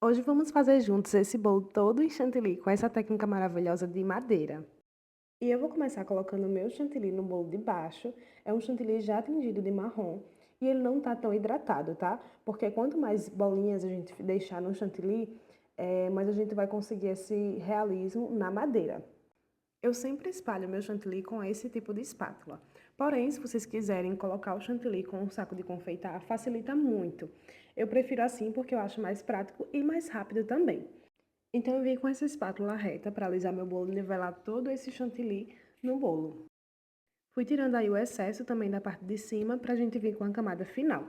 Hoje vamos fazer juntos esse bolo todo em chantilly com essa técnica maravilhosa de madeira. E eu vou começar colocando o meu chantilly no bolo de baixo. É um chantilly já tingido de marrom e ele não tá tão hidratado, tá? Porque quanto mais bolinhas a gente deixar no chantilly, mais a gente vai conseguir esse realismo na madeira. Eu sempre espalho meu chantilly com esse tipo de espátula. Porém, se vocês quiserem colocar o chantilly com um saco de confeitar, facilita muito. Eu prefiro assim porque eu acho mais prático e mais rápido também. Então eu vim com essa espátula reta para alisar meu bolo e nivelar todo esse chantilly no bolo. Fui tirando aí o excesso também da parte de cima para a gente vir com a camada final.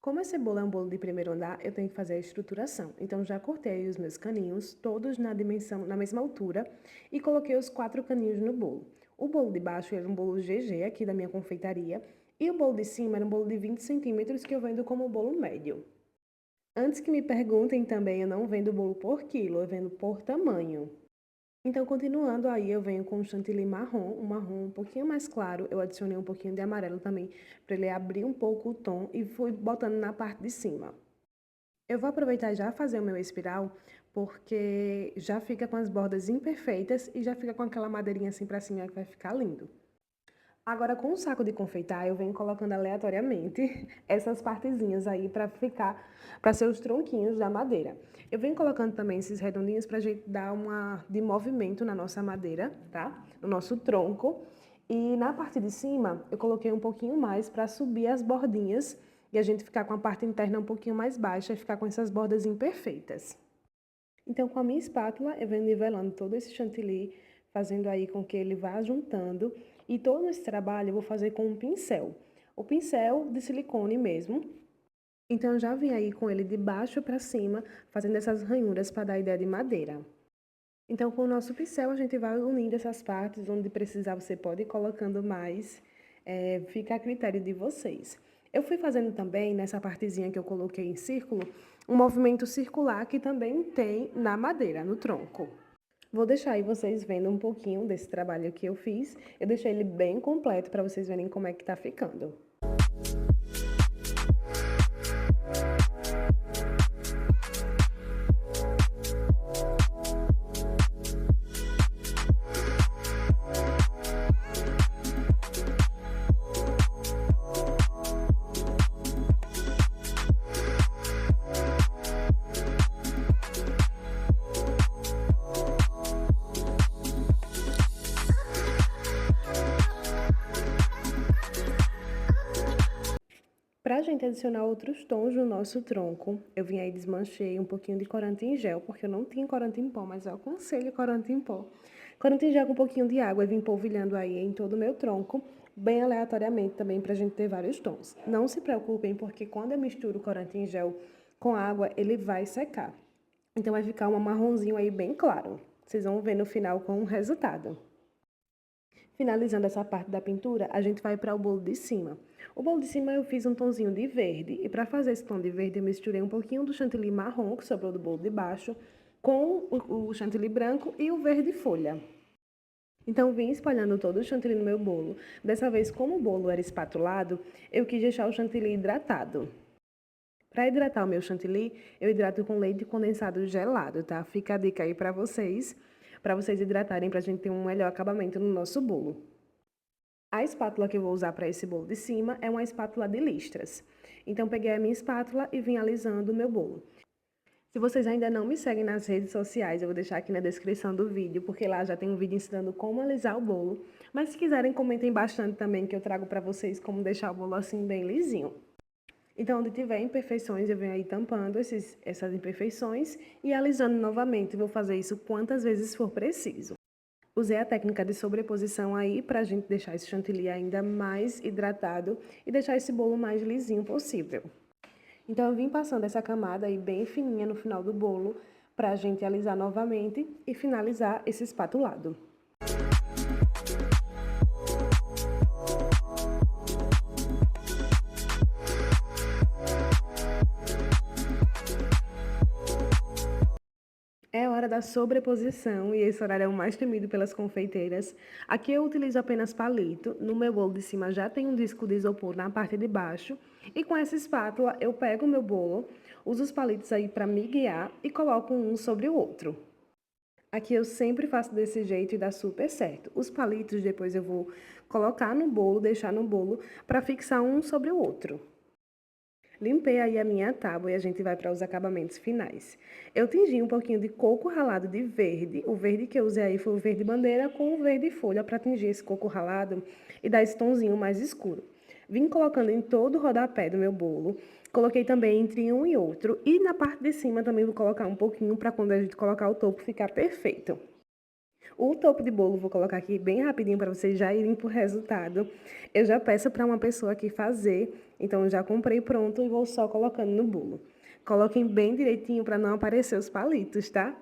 Como esse bolo é um bolo de primeiro andar, eu tenho que fazer a estruturação. Então já cortei os meus caninhos, todos na dimensão, na mesma altura, e coloquei os 4 caninhos no bolo. O bolo de baixo era um bolo GG aqui da minha confeitaria, e o bolo de cima era um bolo de 20 centímetros que eu vendo como bolo médio. Antes que me perguntem também, eu não vendo bolo por quilo, eu vendo por tamanho. Então, continuando aí, eu venho com um chantilly marrom, um marrom um pouquinho mais claro. Eu adicionei um pouquinho de amarelo também, para ele abrir um pouco o tom e fui botando na parte de cima. Eu vou aproveitar e já fazer o meu espiral, porque já fica com as bordas imperfeitas e já fica com aquela madeirinha assim pra cima que vai ficar lindo. Agora, com o saco de confeitar, eu venho colocando aleatoriamente essas partezinhas aí para ficar, para ser os tronquinhos da madeira. Eu venho colocando também esses redondinhos para a gente dar uma de movimento na nossa madeira, tá? No nosso tronco. E na parte de cima, eu coloquei um pouquinho mais para subir as bordinhas e a gente ficar com a parte interna um pouquinho mais baixa e ficar com essas bordas imperfeitas. Então, com a minha espátula, eu venho nivelando todo esse chantilly, fazendo aí com que ele vá juntando. E todo esse trabalho eu vou fazer com um pincel. O pincel de silicone mesmo. Então, eu já vim aí com ele de baixo para cima, fazendo essas ranhuras para dar a ideia de madeira. Então, com o nosso pincel, a gente vai unindo essas partes, onde precisar você pode ir colocando mais, fica a critério de vocês. Eu fui fazendo também, nessa partezinha que eu coloquei em círculo, um movimento circular que também tem na madeira, no tronco. Vou deixar aí vocês vendo um pouquinho desse trabalho que eu fiz. Eu deixei ele bem completo para vocês verem como é que tá ficando. Para a gente adicionar outros tons no nosso tronco, eu vim aí desmanchei um pouquinho de corante em gel, porque eu não tinha corante em pó, mas eu aconselho corante em pó. Corante em gel com um pouquinho de água e vim polvilhando aí em todo o meu tronco, bem aleatoriamente também para a gente ter vários tons. Não se preocupem, porque quando eu misturo o corante em gel com água, ele vai secar. Então vai ficar um marronzinho aí bem claro. Vocês vão ver no final com o resultado. Finalizando essa parte da pintura, a gente vai para o bolo de cima. O bolo de cima eu fiz um tonzinho de verde, e para fazer esse tom de verde eu misturei um pouquinho do chantilly marrom, que sobrou do bolo de baixo, com o chantilly branco e o verde folha. Então, vim espalhando todo o chantilly no meu bolo. Dessa vez, como o bolo era espatulado, eu quis deixar o chantilly hidratado. Para hidratar o meu chantilly, eu hidrato com leite condensado gelado, tá? Fica a dica aí para vocês hidratarem para a gente ter um melhor acabamento no nosso bolo. A espátula que eu vou usar para esse bolo de cima é uma espátula de listras. Então, peguei a minha espátula e vim alisando o meu bolo. Se vocês ainda não me seguem nas redes sociais, eu vou deixar aqui na descrição do vídeo, porque lá já tem um vídeo ensinando como alisar o bolo. Mas se quiserem, comentem bastante também, que eu trago para vocês como deixar o bolo assim bem lisinho. Então, onde tiver imperfeições, eu venho aí tampando essas imperfeições e alisando novamente. Vou fazer isso quantas vezes for preciso. Usei a técnica de sobreposição aí para a gente deixar esse chantilly ainda mais hidratado e deixar esse bolo mais lisinho possível. Então, eu vim passando essa camada aí bem fininha no final do bolo para a gente alisar novamente e finalizar esse espatulado. É hora da sobreposição e esse horário é o mais temido pelas confeiteiras. Aqui eu utilizo apenas palito. No meu bolo de cima já tem um disco de isopor na parte de baixo. E com essa espátula eu pego o meu bolo. Uso os palitos aí para me guiar e coloco um sobre o outro. Aqui eu sempre faço desse jeito e dá super certo. Os palitos depois eu vou colocar no bolo, deixar no bolo para fixar um sobre o outro. Limpei aí a minha tábua e a gente vai para os acabamentos finais. Eu tingi um pouquinho de coco ralado de verde. O verde que eu usei aí foi o verde bandeira com o verde folha para tingir esse coco ralado e dar esse tonzinho mais escuro. Vim colocando em todo o rodapé do meu bolo. Coloquei também entre um e outro. E na parte de cima também vou colocar um pouquinho para quando a gente colocar o topo ficar perfeito. O topo de bolo vou colocar aqui bem rapidinho para vocês já irem pro resultado. Eu já peço para uma pessoa aqui fazer, então eu já comprei pronto e vou só colocando no bolo. Coloquem bem direitinho para não aparecer os palitos, tá?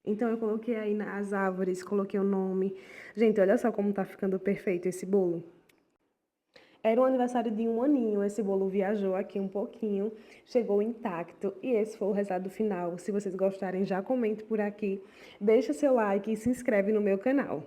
Então eu coloquei aí nas árvores, coloquei o nome. Gente, olha só como tá ficando perfeito esse bolo. Era o aniversário de um aninho, esse bolo viajou aqui um pouquinho, chegou intacto e esse foi o resultado final. Se vocês gostarem, já comente por aqui, deixa seu like e se inscreve no meu canal.